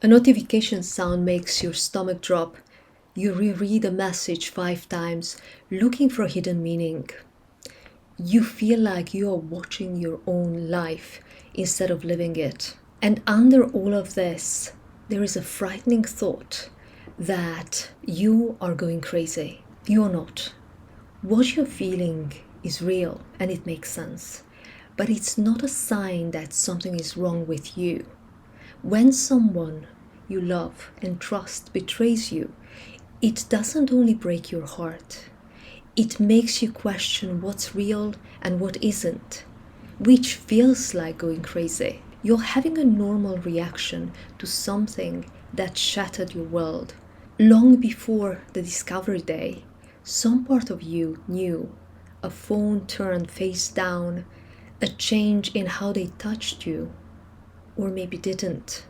A notification sound makes your stomach drop. You reread a message 5 times, looking for a hidden meaning. You feel like you are watching your own life instead of living it. And under all of this, there is a frightening thought that you are going crazy. You're not. What you're feeling is real and it makes sense. But it's not a sign that something is wrong with you. When someone you love and trust betrays you, it doesn't only break your heart, it makes you question what's real and what isn't, which feels like going crazy. You're having a normal reaction to something that shattered your world. Long before the discovery day, some part of you knew a phone turned face down, a change in how they touched you, or maybe didn't.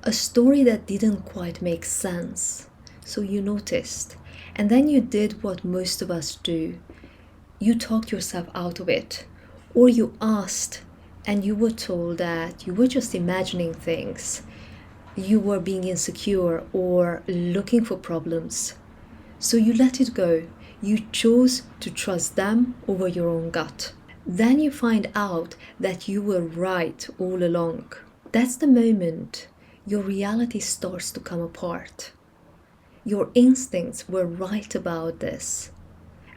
A story that didn't quite make sense, so you noticed, and then you did what most of us do. You talked yourself out of it, or you asked and you were told that you were just imagining things. You were being insecure or looking for problems. So you let it go. You chose to trust them over your own gut. Then you find out that you were right all along. That's the moment your reality starts to come apart. Your instincts were right about this,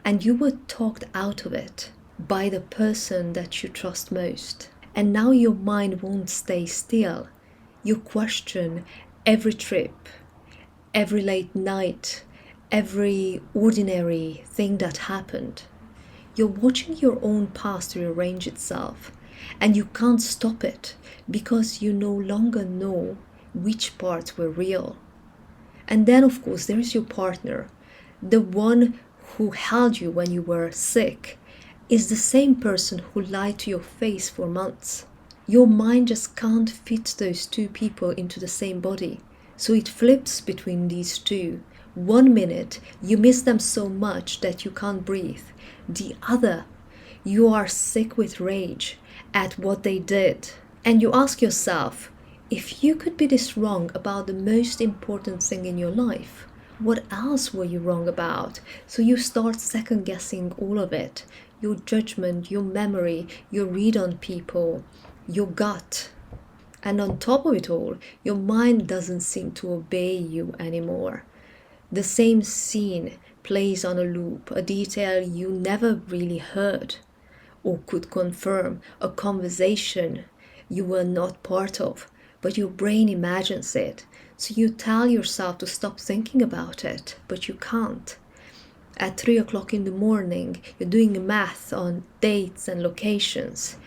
and you were talked out of it by the person that you trust most. And now your mind won't stay still. You question every trip, every late night, every ordinary thing that happened. You're watching your own past rearrange itself, and you can't stop it because you no longer know which parts were real. And then, of course, there is your partner. The one who held you when you were sick is the same person who lied to your face for months. Your mind just can't fit those two people into the same body. So it flips between these two. 1 minute, you miss them so much that you can't breathe. The other, you are sick with rage at what they did. And you ask yourself, if you could be this wrong about the most important thing in your life, what else were you wrong about? So you start second guessing all of it. Your judgment, your memory, your read on people, your gut. And on top of it all, your mind doesn't seem to obey you anymore. The same scene plays on a loop, a detail you never really heard or could confirm, a conversation you were not part of, but your brain imagines it. So you tell yourself to stop thinking about it, but you can't. At 3 o'clock in the morning, you're doing math on dates and locations.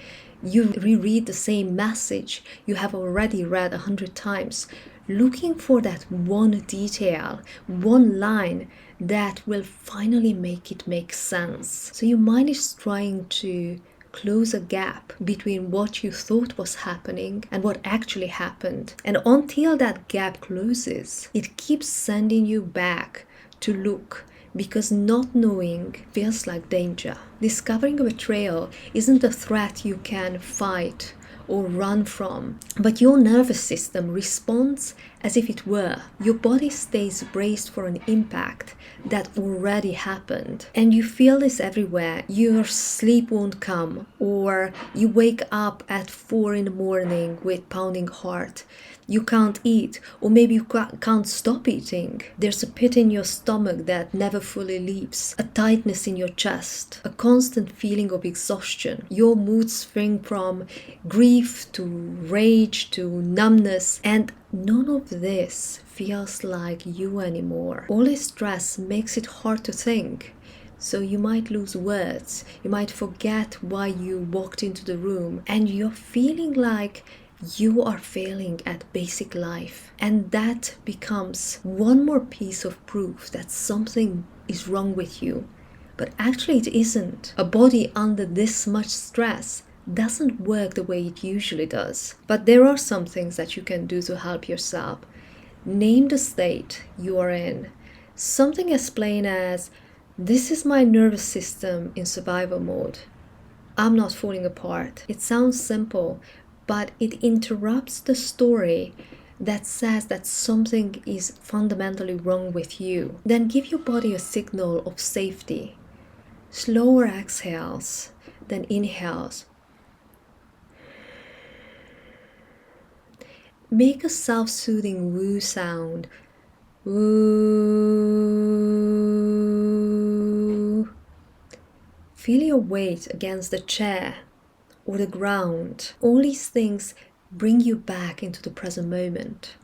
You reread the same message you have already read 100 times, looking for that one detail, one line that will finally make it make sense. So your mind is trying to close a gap between what you thought was happening and what actually happened. And until that gap closes, it keeps sending you back to look, because not knowing feels like danger. Discovering a betrayal isn't a threat you can fight or run from, but your nervous system responds as if it were. Your body stays braced for an impact that already happened, and you feel this everywhere. Your sleep won't come, or you wake up at 4 in the morning with pounding heart. You can't eat, or maybe you can't stop eating. There's a pit in your stomach that never fully leaves, a tightness in your chest, a constant feeling of exhaustion. Your moods swing from grief to rage to numbness, and none of this feels like you anymore. All this stress makes it hard to think. So you might lose words, you might forget why you walked into the room, and you're feeling like you are failing at basic life. And that becomes one more piece of proof that something is wrong with you. But actually it isn't. A body under this much stress doesn't work the way it usually does. But there are some things that you can do to help yourself. Name the state you are in. Something as plain as, this is my nervous system in survival mode. I'm not falling apart. It sounds simple, but it interrupts the story that says that something is fundamentally wrong with you, then give your body a signal of safety. Slower exhales than inhales. Make a self-soothing woo sound. Woo. Feel your weight against the chair or the ground. All these things bring you back into the present moment.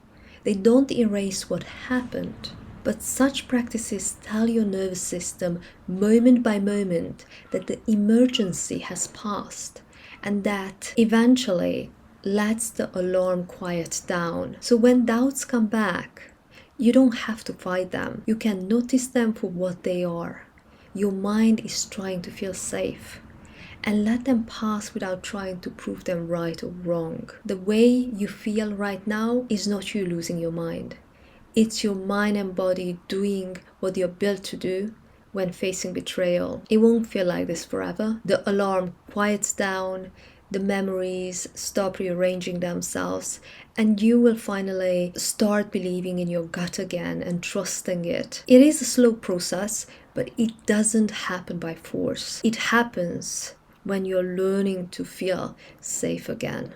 They don't erase what happened, but such practices tell your nervous system moment by moment that the emergency has passed, and that eventually lets the alarm quiet down. So when doubts come back, you don't have to fight them. You can notice them for what they are. Your mind is trying to feel safe, and let them pass without trying to prove them right or wrong. The way you feel right now is not you losing your mind. It's your mind and body doing what you're built to do when facing betrayal. It won't feel like this forever. The alarm quiets down, the memories stop rearranging themselves, and you will finally start believing in your gut again and trusting it. It is a slow process, but it doesn't happen by force. It happens when you're learning to feel safe again.